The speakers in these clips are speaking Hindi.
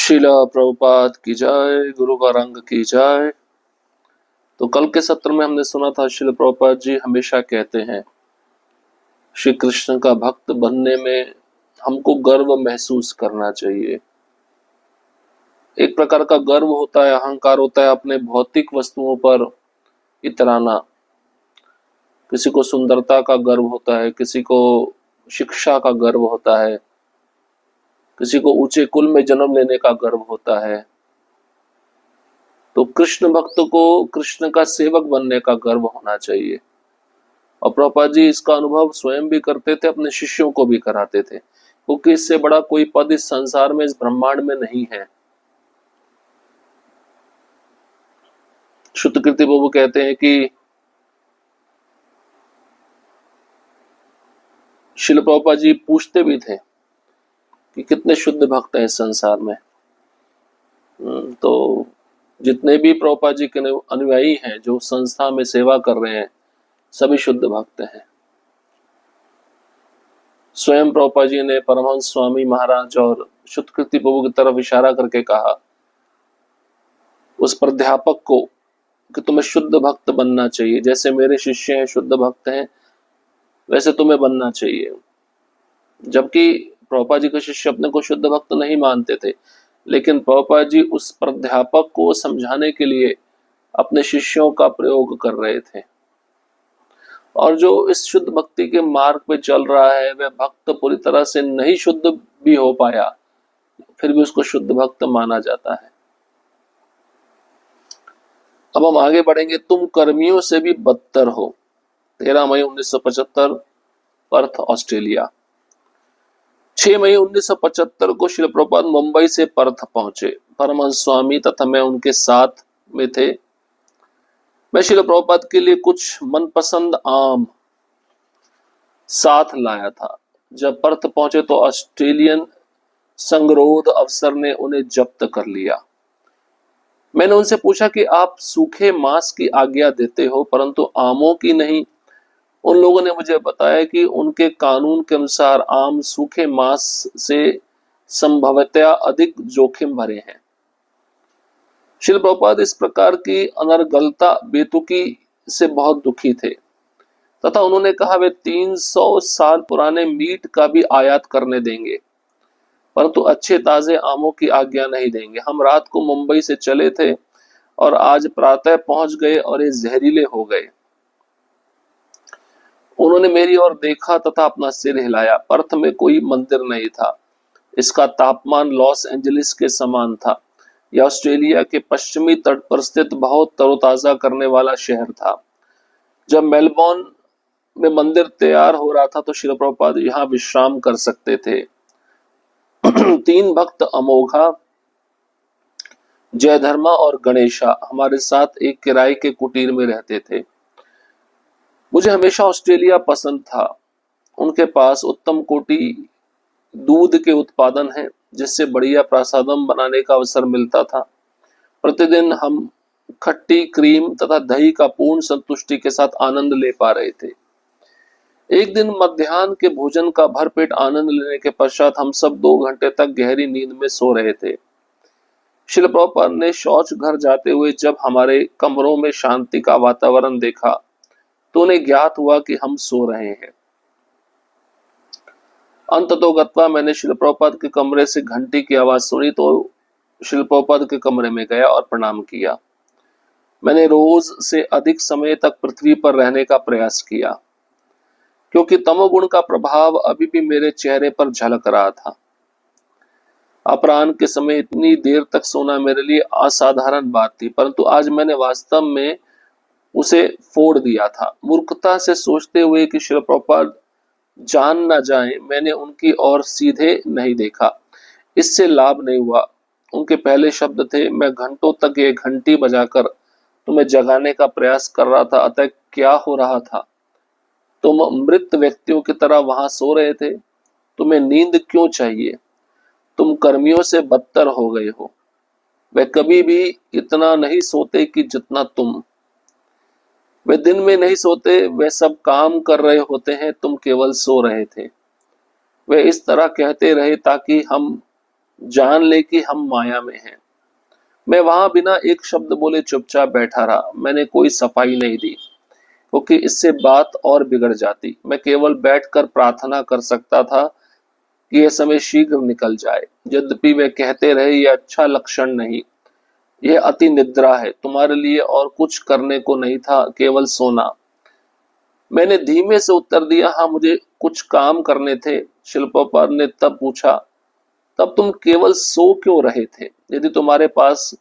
शिला प्रभुपाद की जय, गुरु का रंग की जय। तो कल के सत्र में हमने सुना था शिला प्रभुपाद जी हमेशा कहते हैं श्री कृष्ण का भक्त बनने में हमको गर्व महसूस करना चाहिए। एक प्रकार का गर्व होता है, अहंकार होता है अपने भौतिक वस्तुओं पर इतराना। किसी को सुंदरता का गर्व होता है, किसी को शिक्षा का गर्व होता है, किसी को ऊंचे कुल में जन्म लेने का गर्व होता है। तो कृष्ण भक्त को कृष्ण का सेवक बनने का गर्व होना चाहिए। और प्रभुपाद जी इसका अनुभव स्वयं भी करते थे, अपने शिष्यों को भी कराते थे, क्योंकि इससे बड़ा कोई पद इस संसार में, इस ब्रह्मांड में नहीं है। शुद्ध कीर्ति बाबू कहते हैं कि शिल प्रभुपाद जी पूछते भी थे कि कितने शुद्ध भक्त हैं इस संसार में। तो जितने भी प्रभुपाद जी के अनुयायी हैं जो संस्था में सेवा कर रहे हैं, सभी शुद्ध भक्त हैं। स्वयं प्रभुपाद जी ने परमहंस स्वामी महाराज और शुद्ध कीर्ति प्रभु की तरफ इशारा करके कहा उस प्राध्यापक को कि तुम्हें शुद्ध भक्त बनना चाहिए, जैसे मेरे शिष्य हैं शुद्ध भक्त हैं वैसे तुम्हें बनना चाहिए। जबकि प्रभुपाद जी के शिष्य अपने को शुद्ध भक्त नहीं मानते थे, लेकिन प्रभुपाद जी उस प्राध्यापक को समझाने के लिए अपने शिष्यों का प्रयोग कर रहे थे। और जो इस शुद्ध भक्ति के मार्ग पे चल रहा है वह भक्त पूरी तरह से नहीं शुद्ध भी हो पाया, फिर भी उसको शुद्ध भक्त माना जाता है। अब हम आगे बढ़ेंगे। तुम कर्मियों से भी बदतर हो। 13 मई 1975, पर्थ, ऑस्ट्रेलिया। 6 मई 1975 को श्रील प्रभुपाद मुंबई से पर्थ पहुंचे। परमहंस स्वामी तथा मैं उनके साथ में थे। मैं श्रील प्रभुपाद के लिए कुछ मनपसंद आम साथ लाया था। जब पर्थ पहुंचे तो ऑस्ट्रेलियन संगरोध अफसर ने उन्हें जब्त कर लिया। मैंने उनसे पूछा कि आप सूखे मांस की आज्ञा देते हो परंतु आमों की नहीं। उन लोगों ने मुझे बताया कि उनके कानून के अनुसार आम सूखे मांस से संभवतया अधिक जोखिम भरे हैं। श्रील प्रभुपाद इस प्रकार की अनर्गलता बेतुकी से बहुत दुखी थे तथा उन्होंने कहा वे 300 साल पुराने मीट का भी आयात करने देंगे परंतु अच्छे ताजे आमों की आज्ञा नहीं देंगे। हम रात को मुंबई से चले थे और आज प्रातः पहुंच गए और ये जहरीले हो गए। उन्होंने मेरी ओर देखा तथा अपना सिर हिलाया। पर्थ में कोई मंदिर नहीं था। इसका तापमान लॉस एंजलिस के समान था। यह ऑस्ट्रेलिया के पश्चिमी तट पर स्थित बहुत तरोताजा करने वाला शहर था। जब मेलबोर्न में मंदिर तैयार हो रहा था तो श्रील प्रभुपाद यहाँ विश्राम कर सकते थे। 3 भक्त अमोघा, जयधर्मा और गणेशा हमारे साथ एक किराए के कुटीर में रहते थे। मुझे हमेशा ऑस्ट्रेलिया पसंद था। उनके पास उत्तम कोटि दूध के उत्पादन है जिससे बढ़िया प्रसादम बनाने का अवसर मिलता था। प्रतिदिन हम खट्टी क्रीम तथा दही का पूर्ण संतुष्टि के साथ आनंद ले पा रहे थे। एक दिन मध्याह्न के भोजन का भरपेट आनंद लेने के पश्चात हम सब 2 घंटे तक गहरी नींद में सो रहे थे। श्रील प्रभुपाद ने शौच घर जाते हुए जब हमारे कमरों में शांति का वातावरण देखा तो उन्हें ज्ञात हुआ कि हम सो रहे हैं। अंततोगत्वा मैंने श्रील प्रभुपाद के कमरे से घंटी की आवाज सुनी तो श्रील प्रभुपाद के कमरे में गया और प्रणाम किया। मैंने रोज से अधिक समय तक पृथ्वी पर रहने का प्रयास किया क्योंकि तमोगुण का प्रभाव अभी भी मेरे चेहरे पर झलक रहा था। अपराह्न के समय इतनी देर तक सोना मेरे लिए असाधारण बात थी परंतु आज मैंने वास्तव में उसे फोड़ दिया था। मूर्खता से सोचते हुए कि श्रील प्रभुपाद जान न जाए मैंने उनकी ओर सीधे नहीं देखा। इससे लाभ नहीं हुआ। उनके पहले शब्द थे, मैं घंटों तक ये घंटी बजाकर तुम्हें जगाने का प्रयास कर रहा था, अतः क्या हो रहा था? तुम मृत व्यक्तियों की तरह वहां सो रहे थे। तुम्हें नींद क्यों चाहिए? तुम कर्मियों से बदतर हो गए हो। वे कभी भी इतना नहीं सोते कि जितना तुम। वे दिन में नहीं सोते, वे सब काम कर रहे होते हैं, तुम केवल सो रहे थे। वे इस तरह कहते रहे ताकि हम जान ले कि हम माया में हैं। मैं वहां बिना एक शब्द बोले चुपचाप बैठा रहा। मैंने कोई सफाई नहीं दी क्योंकि इससे बात और बिगड़ जाती। मैं केवल बैठकर प्रार्थना कर सकता था कि यह समय शीघ्र निकल जाए। यद्यपि वे कहते रहे, यह अच्छा लक्षण नहीं, यह अति निद्रा है, तुम्हारे लिए और कुछ करने को नहीं था, केवल सोना। मैंने धीमे से उत्तर दिया, हाँ मुझे कुछ काम करने थे। शिल्पोपाद ने तब पूछा, तब तुम केवल सो क्यों रहे थे? यदि तुम्हारे पास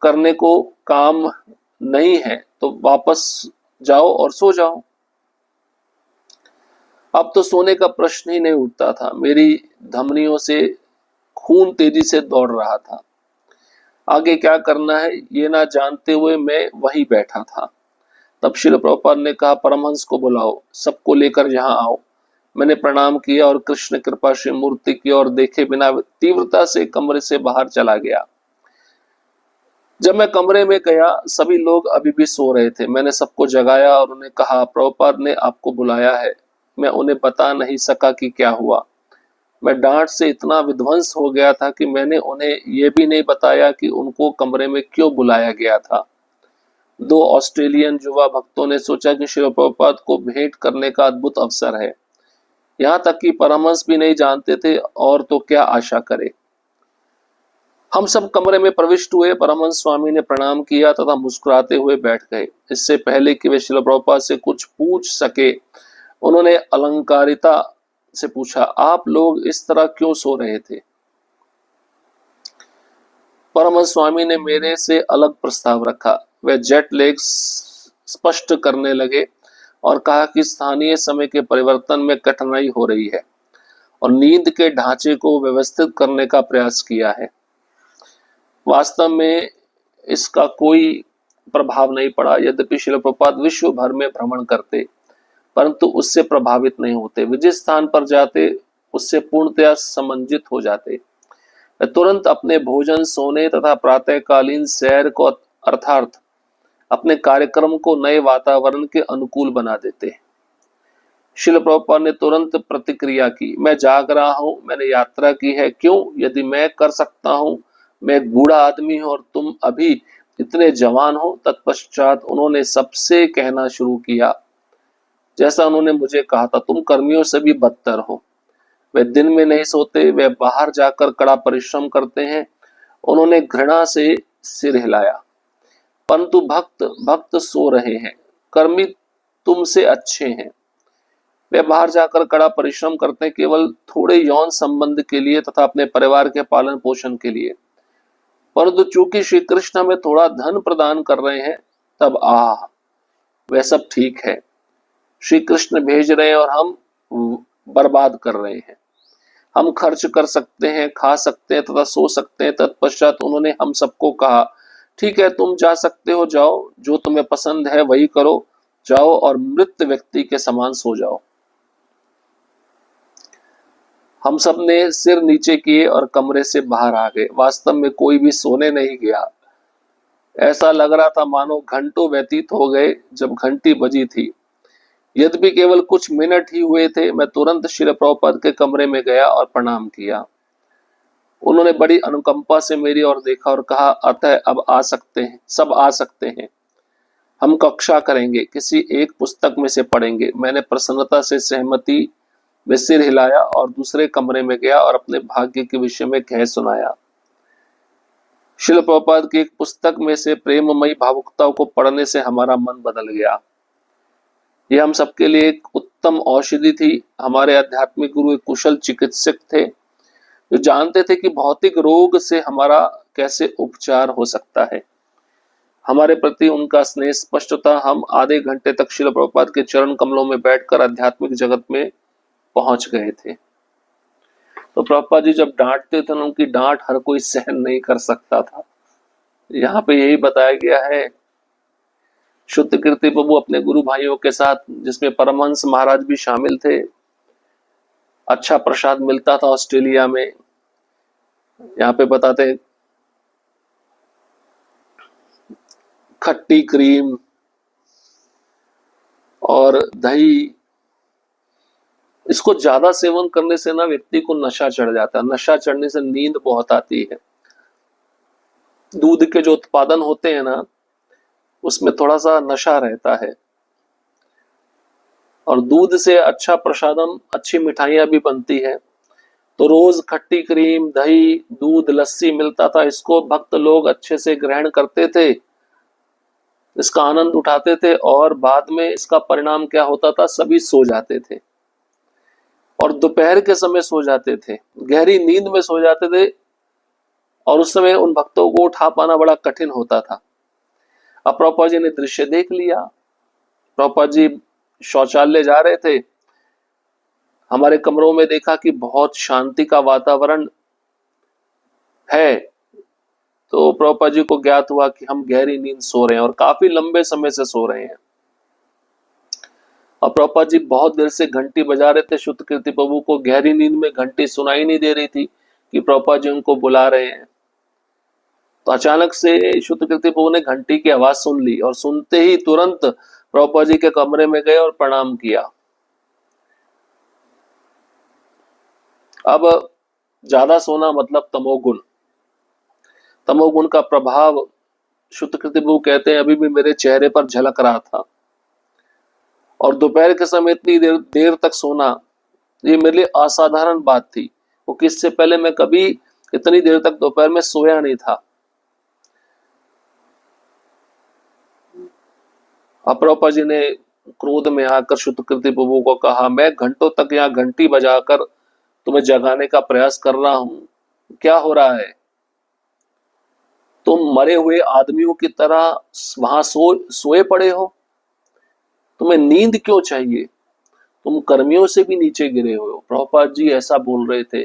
करने को काम नहीं है तो वापस जाओ और सो जाओ। अब तो सोने का प्रश्न ही नहीं उठता था। मेरी धमनियों से खून तेजी से दौड़ रहा था। आगे क्या करना है ये ना जानते हुए मैं वहीं बैठा था। तब श्रील प्रभुपाद ने कहा, परमहंस को बुलाओ, सबको लेकर यहाँ आओ। मैंने प्रणाम किया और कृष्ण कृपा से मूर्ति की ओर देखे बिना तीव्रता से कमरे से बाहर चला गया। जब मैं कमरे में गया, सभी लोग अभी भी सो रहे थे। मैंने सबको जगाया और उन्हें कहा, प्रभुपाद ने आपको बुलाया है। मैं उन्हें बता नहीं सका कि क्या हुआ। मैं डांट से इतना विध्वंस हो गया था कि मैंने उन्हें यह भी नहीं बताया कि उनको कमरे में क्यों बुलाया गया था। दो ऑस्ट्रेलियन युवा भक्तों ने सोचा कि श्री प्रभुपाद को भेंट करने का अद्भुत अवसर है। यहाँ तक कि परमहंस भी नहीं जानते थे, और तो क्या आशा करे। हम सब कमरे में प्रविष्ट हुए। परमहंस स्वामी ने प्रणाम किया तथा मुस्कुराते हुए बैठ गए। इससे पहले कि वे श्रील प्रभुपाद से कुछ पूछ सके, उन्होंने अलंकारिता से पूछा, आप लोग इस तरह क्यों सो रहे थे? परमहंस स्वामी ने मेरे से अलग प्रस्ताव रखा। वे जेट लैग स्पष्ट करने लगे और कहा कि स्थानीय समय के परिवर्तन में कठिनाई हो रही है और नींद के ढांचे को व्यवस्थित करने का प्रयास किया है। वास्तव में इसका कोई प्रभाव नहीं पड़ा। यद्यपि श्रील प्रभुपाद विश्व भर में भ्रमण करते, परंतु उससे प्रभावित नहीं होते। वे जिस स्थान पर जाते उससे पूर्णतया समंजित हो जाते। वे तुरंत अपने भोजन, सोने तथा प्रातःकालीन सैर को अर्थात अपने कार्यक्रम को नए वातावरण के अनुकूल बना देते। श्रील प्रभुपाद ने तुरंत प्रतिक्रिया की, मैं जाग रहा हूं, मैंने यात्रा की है। क्यों? यदि मैं कर सकता हूं, मैं एक बूढ़ा आदमी हूं और तुम अभी इतने जवान हो। तत्पश्चात उन्होंने सबसे कहना शुरू किया जैसा उन्होंने मुझे कहा था, तुम कर्मियों से भी बदतर हो। वे दिन में नहीं सोते, वे बाहर जाकर कड़ा परिश्रम करते हैं। उन्होंने घृणा से सिर हिलाया। परंतु भक्त भक्त सो रहे हैं, कर्मी तुमसे अच्छे हैं। वे बाहर जाकर कड़ा परिश्रम करते हैं केवल थोड़े यौन संबंध के लिए तथा अपने परिवार के पालन पोषण के लिए। परंतु चूंकि श्री कृष्ण हमें थोड़ा धन प्रदान कर रहे हैं, तब वह सब ठीक है। श्री कृष्ण भेज रहे हैं और हम बर्बाद कर रहे हैं। हम खर्च कर सकते हैं, खा सकते हैं तथा सो सकते हैं। तत्पश्चात उन्होंने हम सबको कहा, ठीक है, तुम जा सकते हो, जाओ, जो तुम्हें पसंद है वही करो, जाओ और मृत व्यक्ति के समान सो जाओ। हम सब ने सिर नीचे किए और कमरे से बाहर आ गए। वास्तव में कोई भी सोने नहीं गया। ऐसा लग रहा था मानो घंटों व्यतीत हो गए जब घंटी बजी थी। यद्यपि केवल कुछ मिनट ही हुए थे। मैं तुरंत श्री प्रभुपाद के कमरे में गया और प्रणाम किया। उन्होंने बड़ी अनुकंपा से मेरी ओर देखा और कहा, अतः अब आ सकते हैं, सब आ सकते हैं। हम कक्षा करेंगे, किसी एक पुस्तक में से पढ़ेंगे। मैंने प्रसन्नता से सहमति में सिर हिलाया और दूसरे कमरे में गया और अपने भाग्य के विषय में कह सुनाया। श्रील प्रभुपाद की एक पुस्तक में से प्रेममयी भावुकताओं को पढ़ने से हमारा मन बदल गया। यह हम सबके लिए एक उत्तम औषधि थी। हमारे आध्यात्मिक गुरु एक कुशल चिकित्सक थे जो जानते थे कि भौतिक रोग से हमारा कैसे उपचार हो सकता है। हमारे प्रति उनका स्नेह स्पष्ट था। हम आधे घंटे तक श्रील प्रभुपाद के चरण कमलों में बैठकर आध्यात्मिक जगत में पहुंच गए थे। तो प्रभुपाद जी जब डांटते थे, उनकी डांट हर कोई सहन नहीं कर सकता था। यहाँ पे यही बताया गया है। शुद्ध कीर्ति प्रभु अपने गुरु भाइयों के साथ, जिसमें परमहंस महाराज भी शामिल थे, अच्छा प्रसाद मिलता था ऑस्ट्रेलिया में। यहाँ पे बताते हैं खट्टी क्रीम और दही इसको ज्यादा सेवन करने से ना व्यक्ति को नशा चढ़ जाता है। नशा चढ़ने से नींद बहुत आती है। दूध के जो उत्पादन होते हैं ना, उसमें थोड़ा सा नशा रहता है। और दूध से अच्छा प्रसादम, अच्छी मिठाइयां भी बनती है। तो रोज खट्टी क्रीम, दही, दूध, लस्सी मिलता था। इसको भक्त लोग अच्छे से ग्रहण करते थे, इसका आनंद उठाते थे, और बाद में इसका परिणाम क्या होता था, सभी सो जाते थे और दोपहर के समय सो जाते थे, गहरी नींद में सो जाते थे। और उस समय उन भक्तों को उठा पाना बड़ा कठिन होता था। अब प्रभुपाद जी ने दृश्य देख लिया। प्रभुपाद जी शौचालय जा रहे थे, हमारे कमरों में देखा कि बहुत शांति का वातावरण है। तो प्रभुपाद जी को ज्ञात हुआ कि हम गहरी नींद सो रहे हैं और काफी लंबे समय से सो रहे हैं। और प्रभुपाद जी बहुत देर से घंटी बजा रहे थे। शुद्ध कीर्ति प्रभु को गहरी नींद में घंटी सुनाई नहीं दे रही थी कि प्रभुपाद जी उनको बुला रहे हैं। तो अचानक से शुद्ध कीर्ति प्रभु ने घंटी की आवाज सुन ली और सुनते ही तुरंत प्रभुपाद जी के कमरे में गए और प्रणाम किया। अब ज्यादा सोना मतलब तमोगुण। तमोगुण का प्रभाव शुद्ध कीर्ति प्रभु कहते हैं अभी भी मेरे चेहरे पर झलक रहा था। और दोपहर के समय इतनी देर तक सोना, ये मेरे लिए असाधारण बात थी। वो किससे पहले मैं कभी इतनी देर तक दोपहर में सोया नहीं था। प्रभुपाद जी ने क्रोध में आकर शुद्ध कीर्ति प्रभु को कहा, मैं घंटों तक यहाँ घंटी बजाकर तुम्हें जगाने का प्रयास कर रहा हूं, क्या हो रहा है? तुम मरे हुए आदमियों की तरह वहां सोए पड़े हो। तुम्हें नींद क्यों चाहिए? तुम कर्मियों से भी नीचे गिरे हुए हो। प्रभुपाद जी ऐसा बोल रहे थे।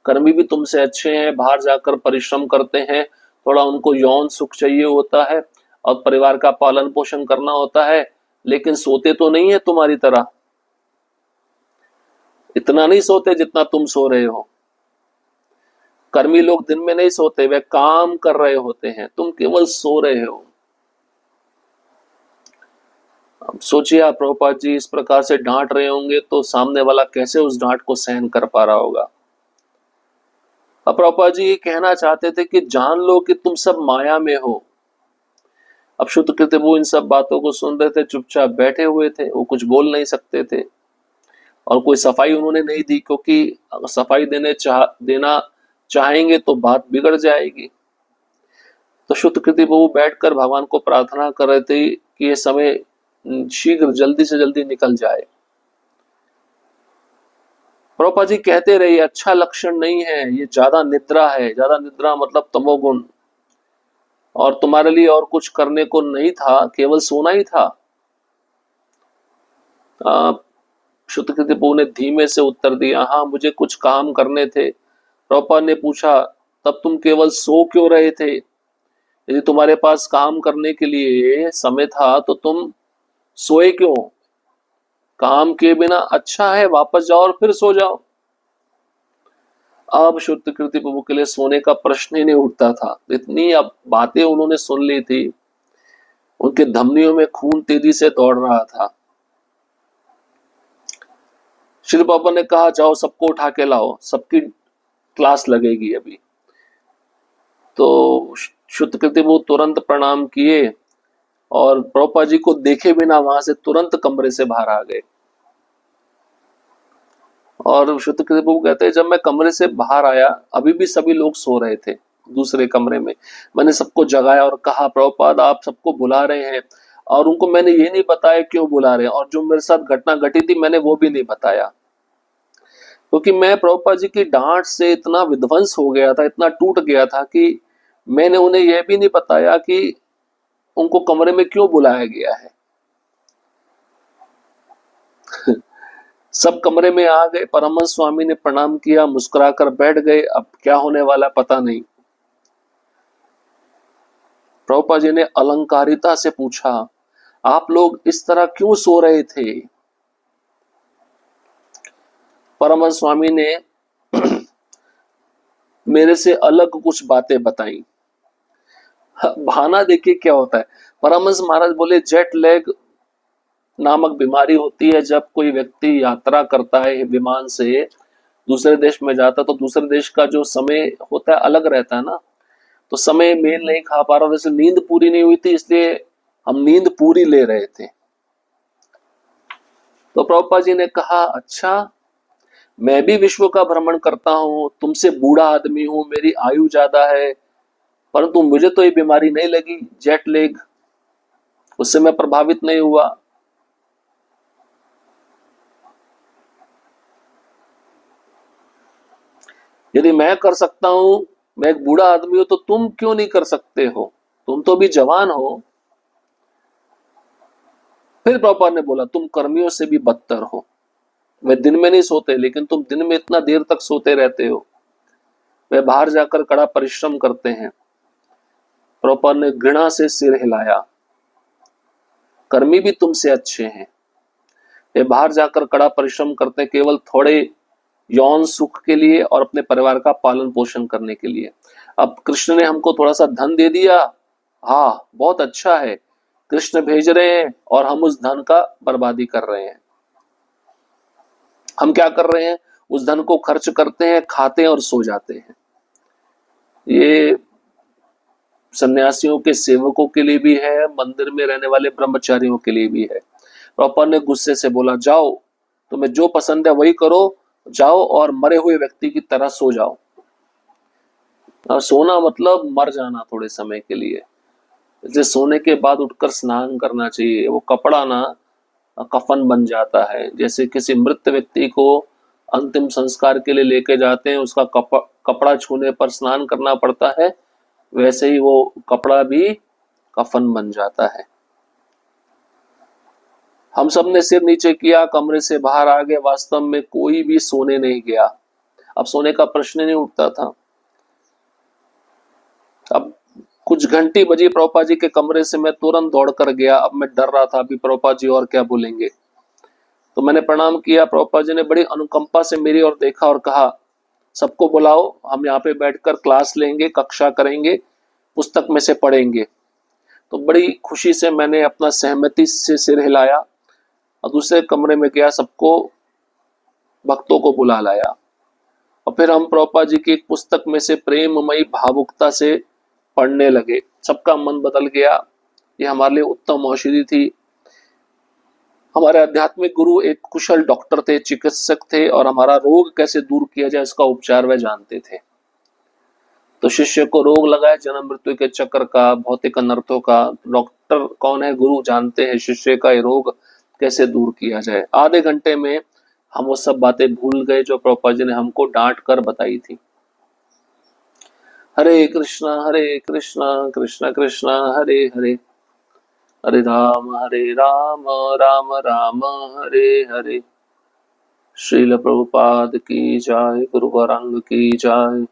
कर्मी भी तुमसे अच्छे हैं, बाहर जाकर परिश्रम करते हैं, थोड़ा उनको यौन सुख चाहिए होता है और परिवार का पालन पोषण करना होता है, लेकिन सोते तो नहीं है तुम्हारी तरह। इतना नहीं सोते जितना तुम सो रहे हो। कर्मी लोग दिन में नहीं सोते, वे काम कर रहे होते हैं, तुम केवल सो रहे हो। अब सोचिए, आप प्रभुपाद जी इस प्रकार से डांट रहे होंगे तो सामने वाला कैसे उस डांट को सहन कर पा रहा होगा। अब प्रभुपाद जी ये कहना चाहते थे कि जान लो कि तुम सब माया में हो। अब शुद्ध कीर्ति वो इन सब बातों को सुन रहे थे, चुपचाप बैठे हुए थे, वो कुछ बोल नहीं सकते थे। और कोई सफाई उन्होंने नहीं दी, क्योंकि अगर सफाई देना चाहेंगे तो बात बिगड़ जाएगी। तो शुद्ध कीर्ति प्रभु बैठकर भगवान को प्रार्थना कर रहे थे कि ये समय शीघ्र जल्दी से जल्दी निकल जाए। प्रभुपाद जी कहते रहे अच्छा लक्षण नहीं है, ये ज्यादा निद्रा है। ज्यादा निद्रा मतलब तमोगुण। और तुम्हारे लिए और कुछ करने को नहीं था, केवल सोना ही था। शुद्ध कीर्ति प्रभु ने धीमे से उत्तर दिया, हाँ मुझे कुछ काम करने थे। प्रभुपाद ने पूछा, तब तुम केवल सो क्यों रहे थे? यदि तुम्हारे पास काम करने के लिए समय था तो तुम सोए क्यों? काम किए बिना अच्छा है वापस जाओ और फिर सो जाओ। अब शुद्ध कीर्ति प्रभु के लिए सोने का प्रश्न ही नहीं उठता था। इतनी अब बातें उन्होंने सुन ली थी, उनके धमनियों में खून तेजी से दौड़ रहा था। श्री पापा ने कहा, जाओ सबको उठा के लाओ, सबकी क्लास लगेगी अभी। तो शुद्ध कीर्ति प्रभु तुरंत प्रणाम किए और प्रभुपाद जी को देखे बिना वहां से तुरंत कमरे से बाहर आ गए। और शुद्ध कीर्ति प्रभु कहते हैं, जब मैं कमरे से बाहर आया अभी भी सभी लोग सो रहे थे दूसरे कमरे में। मैंने सबको जगाया और कहा, प्रभुपाद आप सबको बुला रहे हैं। और उनको मैंने ये नहीं बताया क्यों बुला रहे हैं, और जो मेरे साथ घटना घटी थी मैंने वो भी नहीं बताया, क्योंकि मैं प्रभुपाद जी की डांट से इतना विध्वंस हो गया था, इतना टूट गया था कि मैंने उन्हें यह भी नहीं बताया कि उनको कमरे में क्यों बुलाया गया है। सब कमरे में आ गए। परमहंस स्वामी ने प्रणाम किया, मुस्कुराकर बैठ गए। अब क्या होने वाला पता नहीं। प्रभुपाद जी ने अलंकारिता से पूछा, आप लोग इस तरह क्यों सो रहे थे? परमहंस स्वामी ने मेरे से अलग कुछ बातें बताई। बहाना देखिए क्या होता है। परमहंस महाराज बोले, जेट लैग नामक बीमारी होती है। जब कोई व्यक्ति यात्रा करता है विमान से दूसरे देश में जाता है तो दूसरे देश का जो समय होता है अलग रहता है ना, तो समय मेल नहीं खा पा रहा, जैसे नींद पूरी नहीं हुई थी इसलिए हम नींद पूरी ले रहे थे। तो प्रभुपाद जी ने कहा अच्छा, मैं भी विश्व का भ्रमण करता हूँ, तुमसे बूढ़ा आदमी हूँ, मेरी आयु ज्यादा है, परंतु मुझे तो ये बीमारी नहीं लगी, जेट लेग, उससे मैं प्रभावित नहीं हुआ। यदि मैं कर सकता हूं, मैं एक बूढ़ा आदमी हूं, तो तुम क्यों नहीं कर सकते हो? तुम तो भी जवान हो। फिर प्रभुपाद ने बोला तुम कर्मियों से भी बदतर हो। वे दिन में नहीं सोते लेकिन तुम दिन में इतना देर तक सोते रहते हो। वे बाहर जाकर कड़ा परिश्रम करते हैं। प्रभुपाद ने घृणा से सिर हिलाया। कर्मी भी तुमसे अच्छे हैं। वे बाहर जाकर कड़ा परिश्रम करते हैं केवल थोड़े यौन सुख के लिए और अपने परिवार का पालन पोषण करने के लिए। अब कृष्ण ने हमको थोड़ा सा धन दे दिया, हाँ बहुत अच्छा है, कृष्ण भेज रहे हैं और हम उस धन का बर्बादी कर रहे हैं। हम क्या कर रहे हैं? उस धन को खर्च करते हैं, खाते हैं और सो जाते हैं। ये सन्यासियों के सेवकों के लिए भी है, मंदिर में रहने वाले ब्रह्मचारियों के लिए भी है। प्रभुपाद ने गुस्से से बोला जाओ, तुम्हें जो पसंद है वही करो, जाओ और मरे हुए व्यक्ति की तरह सो जाओ। सोना मतलब मर जाना थोड़े समय के लिए। जैसे सोने के बाद उठकर स्नान करना चाहिए, वो कपड़ा ना कफन बन जाता है। जैसे किसी मृत व्यक्ति को अंतिम संस्कार के लिए लेके जाते हैं, उसका कपड़ा छूने पर स्नान करना पड़ता है, वैसे ही वो कपड़ा भी कफन बन जाता है। हम सब ने सिर नीचे किया, कमरे से बाहर आ गए। वास्तव में कोई भी सोने नहीं गया, अब सोने का प्रश्न नहीं उठता था। अब कुछ घंटी बजी प्रभुपाद जी के कमरे से, मैं तुरंत दौड़कर गया। अब मैं डर रहा था अभी प्रभुपाद जी और क्या बोलेंगे। तो मैंने प्रणाम किया। प्रभुपाद जी ने बड़ी अनुकंपा से मेरी ओर देखा और कहा सबको बुलाओ, हम यहाँ पे बैठकर क्लास लेंगे, कक्षा करेंगे, पुस्तक में से पढ़ेंगे। तो बड़ी खुशी से मैंने अपना सहमति से सिर हिलाया और दूसरे कमरे में गया, सबको भक्तों को बुला लाया और फिर हम प्रभुपाद जी की एक पुस्तक में से प्रेममयी भावुकता से पढ़ने लगे। सबका मन बदल गया। ये हमारे लिए उत्तम औषधि थी। हमारे आध्यात्मिक गुरु एक कुशल डॉक्टर थे, चिकित्सक थे और हमारा रोग कैसे दूर किया जाए इसका उपचार वह जानते थे। तो शिष्य को रोग लगा है जन्म मृत्यु के चक्र का, भौतिक अनर्थों का, डॉक्टर कौन है? गुरु जानते हैं शिष्य का ये रोग कैसे दूर किया जाए। आधे घंटे में हम वो सब बातें भूल गए जो प्रभुपाद जी ने हमको डांट कर बताई थी। हरे कृष्णा कृष्ण कृष्ण हरे हरे, हरे राम राम राम हरे हरे। श्रील प्रभुपाद की जय, गुरु गौरांग की जय।